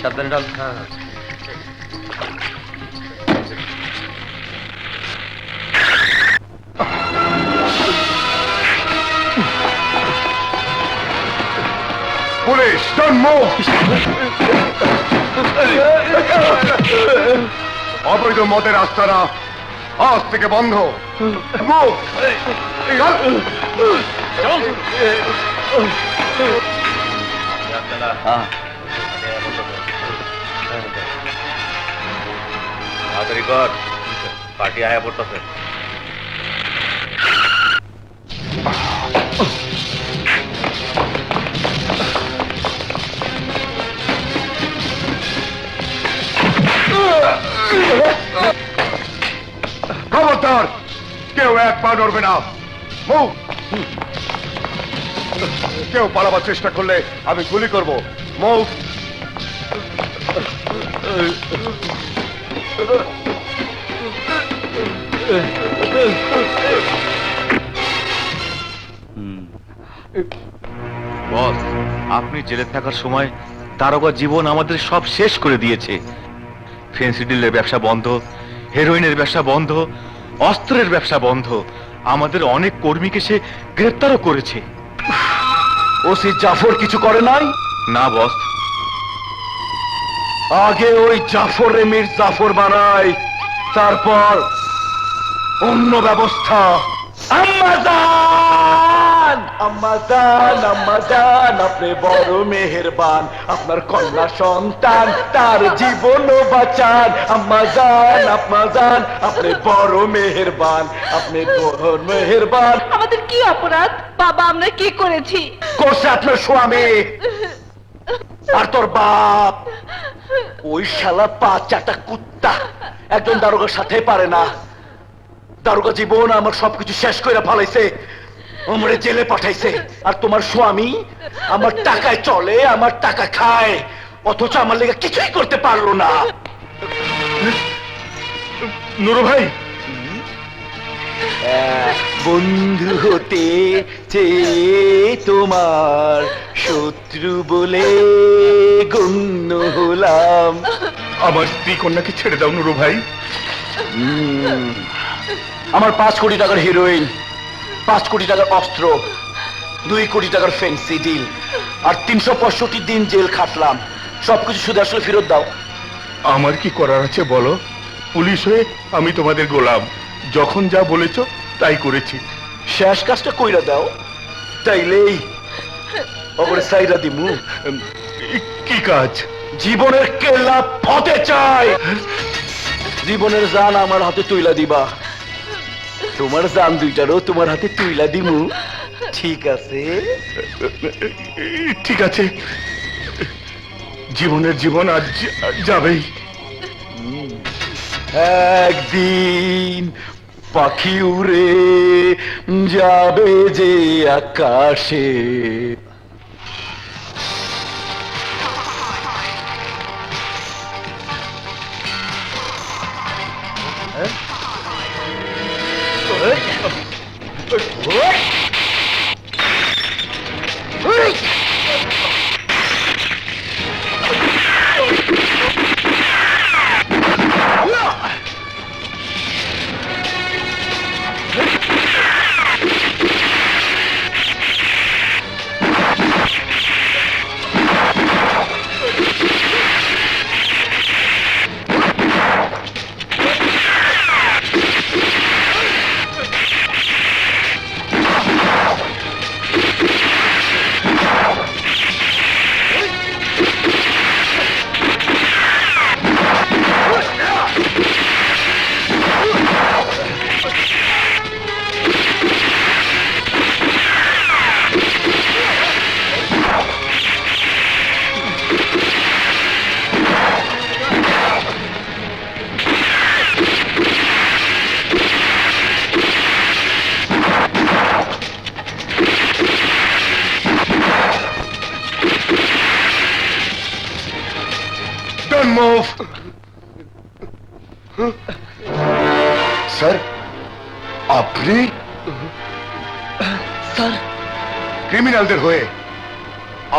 সাবধানে ডাল। হ্যাঁ হ্যাঁ। Police, don't move! অবৈধ মদের আস্তানা আজ থেকে বন্ধ। মুভ! তাড়াতাড়ি কর, পার্টি আয়া পড়তেছে। খবরদার, কেউ এক পা নড়বে না। মুভ! কেউ পালাবার চেষ্টা করলে আমি গুলি করব। মুভ! বস, আপনি জেলে থাকার সময় দারোগা জীবন আমাদের সব শেষ করে দিয়েছে। ফেন্সিডিলের ব্যবসা বন্ধ, হেরোইনের ব্যবসা বন্ধ, অস্ত্রের ব্যবসা বন্ধ। আমাদের অনেক কর্মীকে সে গ্রেপ্তারও করেছে। ওসি জাফর কিছু করে নাই? না বস। আগে ওই জাফরে মীর জাফর বানাই, তারপর অন্য ব্যবস্থা। আম্মাজান, আম্মাজান, আম্মাজান, আপনি বড় মেহেরবান। আপনার কন্যা সন্তান তার জীবনও বাঁচান। আম্মাজান, আম্মাজান, আপনি বড় মেহেরবান, আপনি বড় মেহেরবান। আমাদের কি অপরাধ বাবা? আমরা কি করেছি? করছে আপনার স্বামী আর তোর বাপ। ওই শালা পা চাটা কুত্তা একজন দারোগার সাথে পারে না। দারোগা জীবন আমার সবকিছু শেষ করে ফেলাইছে, আমারে জেলে পাঠাইছে। আর তোমার স্বামী আমার টাকায় চলে, আমার টাকা খায়, অথচ আমার লেগে কিছুই করতে পারলো না। নুরু ভাই, বন্ধু হতে চেয়ে তোমার শত্রু বলে গণ্য হলাম। আমার স্ত্রী কন্যাকে ছেড়ে দাও নুরু ভাই। আমার 5 কোটি টাকার হিরোইন, 5 কোটি টাকার অস্ত্র, 2 কোটি টাকার ফেন্সি ডিল, আর 365 দিন জেল খাটলাম। সবকিছু শুধু আসলে ফেরত দাও। আমার কি করার আছে বলো? পুলিশ হয়ে আমি তোমাদের গোলাম। যখন যা বলেছ তাই করেছি। শেষ কাজটা কইরা দাও, তাইলেই ওপরে সাইরা দিমু। কি কাজ? জীবনের কেল্লা ফতে চাই। জীবনের জান আমার হাতে তুইলা দিবা, তোমার জান দুইটারও তোমার হাতে তুইলা দিমু। ঠিক আছে? ঠিক আছে, জীবনের জীবন আজ যাবেই। একদিন পাখি উড়ে যাবে যে আকাশে। Don't move! স্যার, আপনি স্যার, ক্রিমিনালদের হয়ে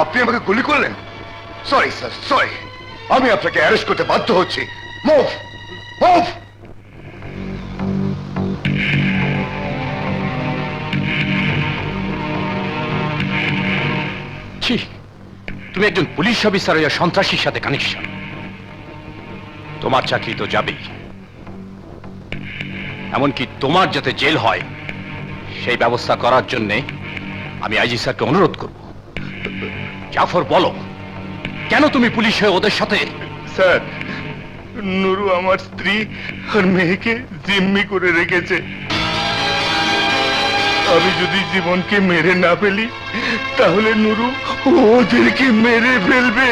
আপনি আমাকে গুলি করলেন? Sorry sir, sorry. আমি আপনাকে অ্যারেস্ট করতে বাধ্য হচ্ছি। Move move. ছি, তুমি একজন পুলিশ অফিসার হইয়া সন্ত্রাসীর সাথে কানেকশন। তোমার চাকরি তো যাবেই, এমনকি তোমার যাতে জেল হয় সেই ব্যবস্থা করার জন্য আমি আইজি স্যারকে অনুরোধ করব। জাফর, বলো কেন তুমি পুলিশ হয়ে ওদের সাথে? স্যার, নুরু আমার স্ত্রী আর মেয়েকে জিম্মি করে রেখেছে। আমি যদি জীবনকে মেরে না ফেলি তাহলে নুরু ওদেরকে মেরে ফেলবে।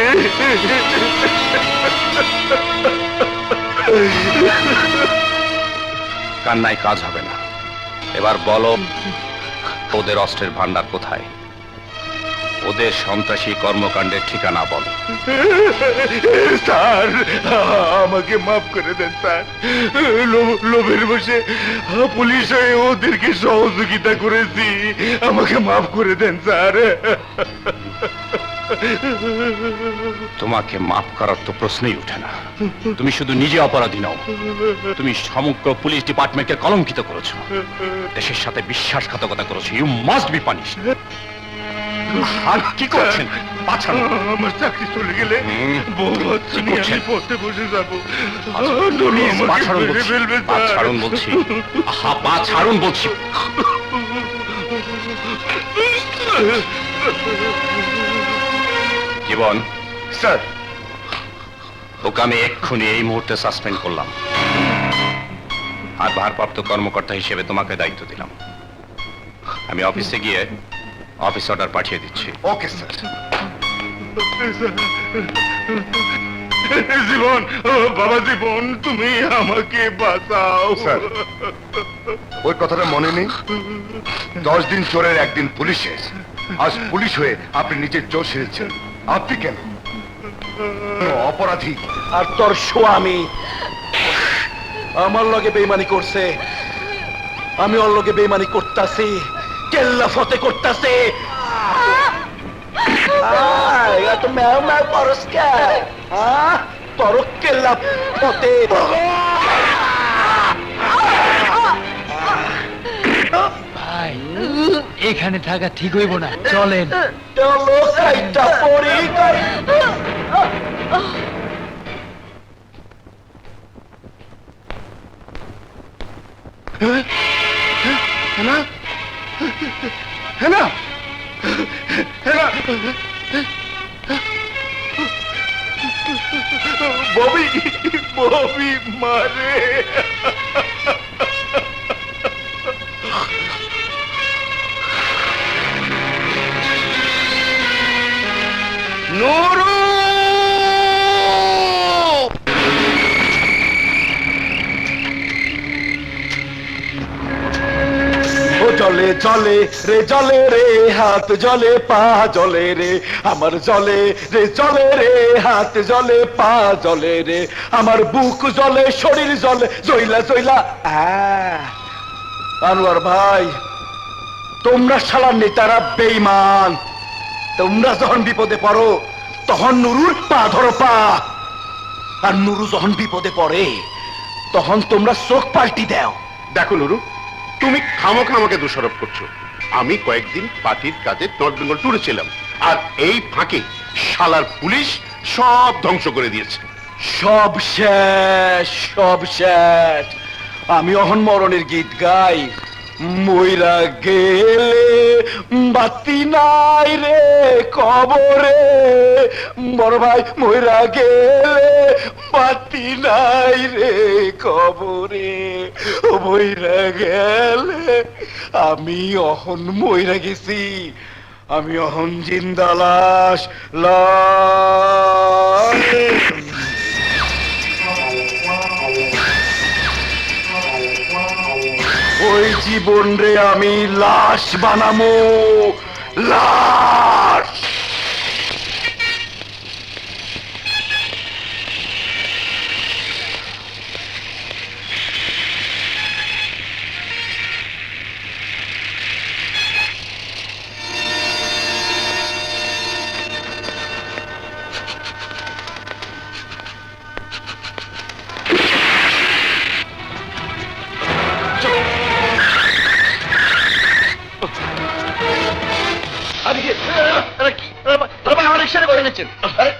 কান্নায় কাজ হবে না। এবার বলো, ওদের অস্ত্রের ভান্ডার কোথায়? ওদের সন্ত্রাসী কর্মকাণ্ডের ঠিকানা বলো। স্যার, আমাকে মাফ করে দেন স্যার। লোভের বসে পুলিশ হয়ে ওদেরকে সহযোগিতা করেছি, আমাকে মাফ করে দেন স্যার। তোমাকে মাফ করার তো প্রশ্নই ওঠে না। তুমি শুধু নিজে অপরাধী নও, তুমি সমগ্র পুলিশ ডিপার্টমেন্টকে কলঙ্কিত করেছো, দেশের সাথে বিশ্বাসঘাতকতা করেছো। You must be punished. আর কি করছেন? পাছান। আমার চাকরি চলে গেলে বউ বাচ্চা নিয়ে আমি পড়তে বসে যাবো। ছাড়ুন বলছি, পা ছাড়ুন বলছি। আহা, পা ছাড়ুন বলছি। জীবন, স্যার, ওকে আমি এক্ষুনি এই মুহূর্তে সাসপেন্ড করলাম, আর ভারপ্রাপ্ত কর্মকর্তা হিসেবে তোমাকে দায়িত্ব দিলাম। আমি অফিসে গিয়ে অফিস অর্ডার পাঠিয়ে দিচ্ছি। Okay sir. জীবন, বাবা জীবন, তুমি আমাকে বাঁচাও। স্যার, ওই কথাটা মনে নেই? 10 দিন চোরের, একদিন পুলিশের। আজ পুলিশ হয়ে আপনি নিজের চোর সেরেছেন। আপনি কেন? অপরাধী। আর তোর স্বামী আমার লগে বেইমানি করছে, আমি ওর লগে বেইমানি করতাছি, কেল্লা ফতে করতাছে। এত ম্যাও ম্যাও করস কে? তোর কেল্লা ফতে। ভাই, এখানে থাকা ঠিক হইব না, চলেন। চলো সাইডটা পরি। হেনা, হেনা, হেনা, ববি, ববি মারে। নুরু! ও জলে জলে রে, জলে রে, হাত জলে, পা জলে রে, আমার জলে রে, জলে রে, হাত জলে, পা জলে রে, আমার বুক জলে, শরীর জলে, জইলা জইলা। আনোয়ার ভাই, তোমরা শালার নেতারা বেঈমান। তোমরা যখন বিপদে পড়ো তখন নুরুর পা ধরো, পা। আর নুরু যখন বিপদে পড়ে তখন তোমরা চোখ পাল্টি দাও। দেখো নুরু, তুমি খামোখা আমাকে দোষারোপ করছো। আমি কয়েকদিন পার্টির কাজে নর্থ বেঙ্গল ট্যুরে ছিলাম, আর এই ফাঁকে শালার পুলিশ সব ধ্বংস করে দিয়েছে। সব শেষ, সব শেষ। আমি অহন মরণের গীত গাই। মইরা গেলে বাতি নাই রে কবরে, বড় ভাই মইরা গেলে বাতি নাই রে কবরে। ও মইরা গেলে, আমি অহন মইরা গেছি, আমি অহন জিন্দা লাশ, লাশ। ওই জীবন রে আমি লাশ বানামো, লাশ। আরে কি? আরে ভাই, আমার রিক্সাটা করে এনেছেন। আরে